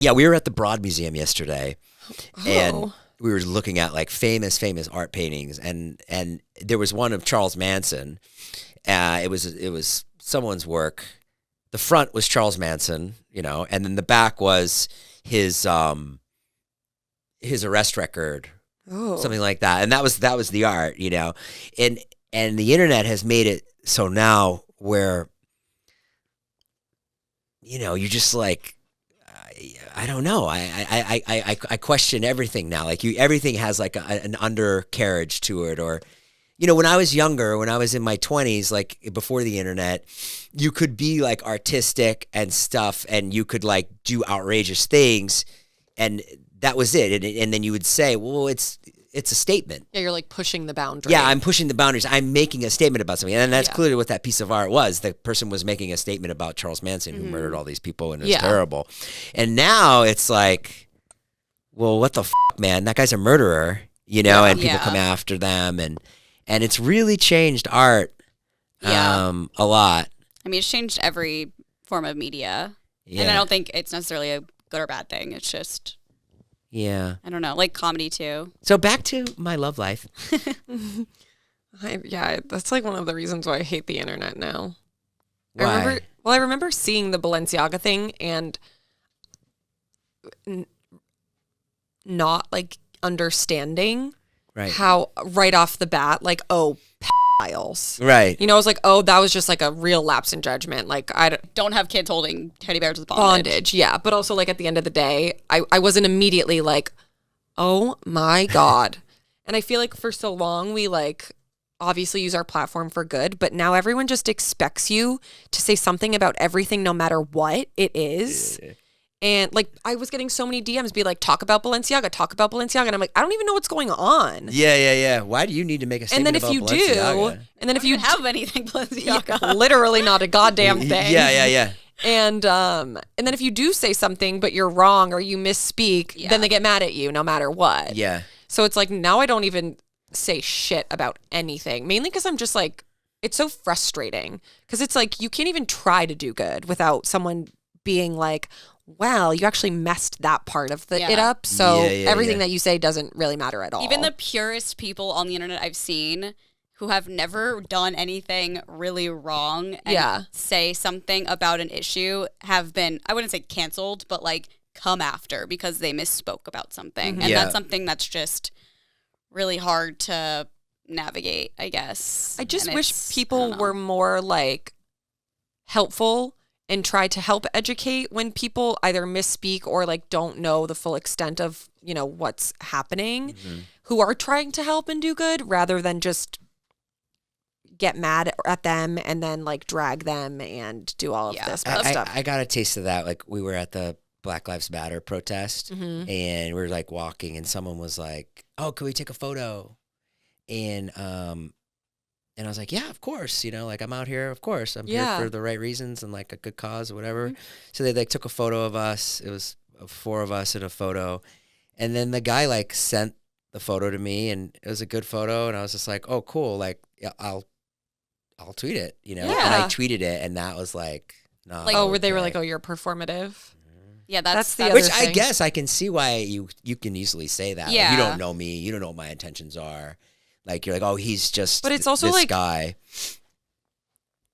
Yeah, we were at the Broad Museum yesterday, and Oh. we were looking at like famous art paintings, and there was one of Charles Manson. It was someone's work. The front was Charles Manson, and then the back was his arrest record, something like that. And that was the art, and the internet has made it so now where, you're just like, I don't know. I question everything now. Like everything has like an undercarriage to it. Or, when I was younger, when I was in my 20s, like before the internet, you could be like artistic and stuff, and you could like do outrageous things, and that was it. And then you would say, well, it's a statement. Yeah, you're like pushing the boundary. Yeah, I'm pushing the boundaries. I'm making a statement about something. And that's clearly what that piece of art was. The person was making a statement about Charles Manson, who murdered all these people, and it was terrible. And now it's like, well, what the man? That guy's a murderer, and people come after them. And it's really changed art a lot. I mean, it's changed every form of media. Yeah. And I don't think it's necessarily a good or bad thing. It's just... Yeah. I don't know, like comedy too. So back to my love life. That's like one of the reasons why I hate the internet now. Why? I remember seeing the Balenciaga thing and not like understanding how right off the bat, like, oh, pedophiles. Right. I was like, oh, that was just like a real lapse in judgment. Like, I don't have kids holding teddy bears with bondage. Yeah. But also, like, at the end of the day, I wasn't immediately like, oh my God. And I feel like for so long, we like obviously use our platform for good, but now everyone just expects you to say something about everything, no matter what it is. Yeah. And like, I was getting so many DMs be like, talk about Balenciaga. And I'm like, I don't even know what's going on. Yeah. Why do you need to make a statement about Balenciaga? And then if you have anything Balenciaga. Literally not a goddamn thing. Yeah. And then if you do say something, but you're wrong or you misspeak, then they get mad at you no matter what. Yeah. So it's like, now I don't even say shit about anything, mainly because I'm just like, it's so frustrating because it's like, you can't even try to do good without someone being like, wow, you actually messed that part of it up. So everything that you say doesn't really matter at all. Even the purest people on the internet I've seen who have never done anything really wrong and say something about an issue have been, I wouldn't say canceled, but like come after because they misspoke about something. Mm-hmm. And that's something that's just really hard to navigate, I guess. I just wish people were more like helpful and try to help educate when people either misspeak or like don't know the full extent of, what's happening, who are trying to help and do good rather than just get mad at them and then like drag them and do all of this stuff. I got a taste of that. Like we were at the Black Lives Matter protest and we were like walking and someone was like, oh, can we take a photo? And I was like, yeah, of course, like I'm out here, of course. I'm here for the right reasons and like a good cause or whatever. Mm-hmm. So they like took a photo of us. It was 4 of us in a photo. And then the guy like sent the photo to me and it was a good photo. And I was just like, oh, cool. Like, I'll tweet it, And I tweeted it and that was like, no. Like, where they were like, oh, you're performative. Yeah, that's the which other I thing. guess I can see why you can easily say that. Yeah. Like, you don't know me. You don't know what my intentions are. Like, you're like, oh, he's just but it's also this like, guy.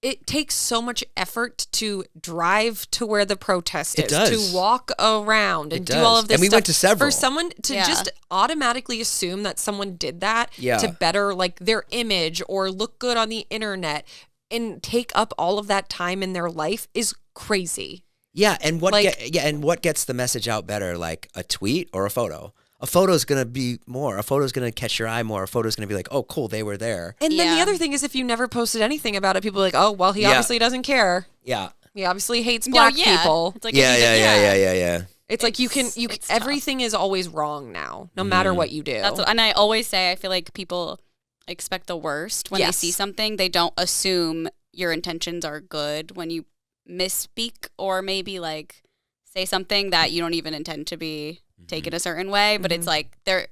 It takes so much effort to drive to where the protest is, does. to walk around and do all of this and we stuff. went to several. For someone to just automatically assume that someone did that to better like their image or look good on the internet and take up all of that time in their life is crazy. Yeah, and what gets the message out better, like a tweet or a photo? A photo's going to be more. A photo's going to catch your eye more. A photo's going to be like, oh, cool, they were there. And then the other thing is if you never posted anything about it, people are like, oh, well, he obviously doesn't care. Yeah. He obviously hates black people. It's like yeah. It's like you can everything is always wrong now, no matter what you do. And I always say, I feel like people expect the worst when they see something. They don't assume your intentions are good when you misspeak or maybe like say something that you don't even intend to be taken a certain way, but it's like they're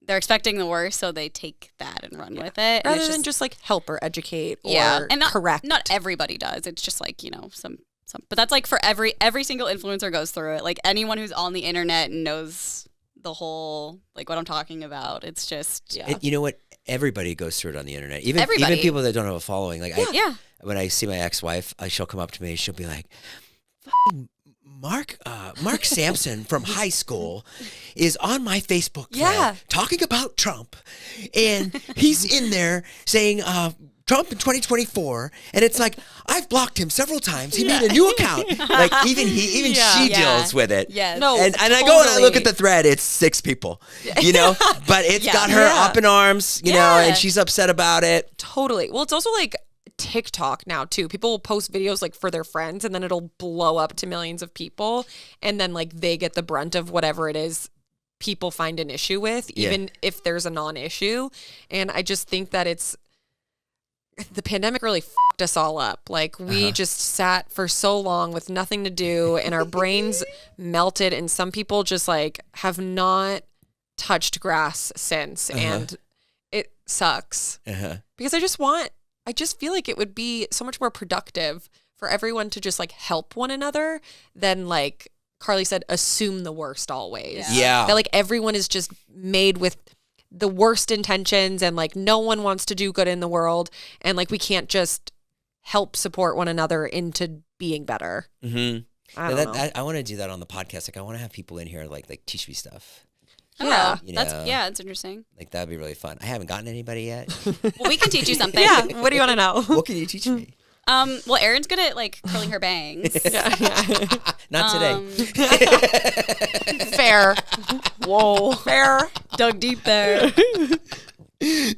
expecting the worst, so they take that and run with it. Rather than just like help or educate or and correct. Not everybody does. It's just like, some But that's like for every single influencer goes through it. Like anyone who's on the internet knows the whole, like what I'm talking about. It's just, You know what? Everybody goes through it on the internet. Even Everybody. people that don't have a following. Like yeah. When I see my ex-wife, she'll come up to me. She'll be like, "Fucking Mark Sampson from high school is on my Facebook thread talking about Trump, and he's in there saying Trump in 2024, and it's like, I've blocked him several times. He made a new account. Like even she deals with it. Yes. No, and I go and I look at the thread. It's 6 people, you know, but it's got her up in arms, you know, and she's upset about it. Totally. Well, it's also like TikTok now too. People will post videos like for their friends, and then it'll blow up to millions of people, and then like they get the brunt of whatever it is people find an issue with, even if there's a non-issue. And I just think that the pandemic really fucked us all up. Like we just sat for so long with nothing to do, and our brains melted, and some people just like have not touched grass since, and it sucks because I just feel like it would be so much more productive for everyone to just like help one another than, like Carly said, assume the worst always. Yeah. That like everyone is just made with the worst intentions, and like no one wants to do good in the world, and like we can't just help support one another into being better. Mm-hmm. I don't know. I want to do that on the podcast. Like I want to have people in here like teach me stuff. Yeah. You know, that's interesting. Like that'd be really fun. I haven't gotten anybody yet. Well, we can teach you something. Yeah. What do you want to know? What can you teach me? Well, Erin's good at like curling her bangs. Not today. Fair. Whoa. Fair. Dug deep there.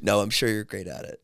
No, I'm sure you're great at it.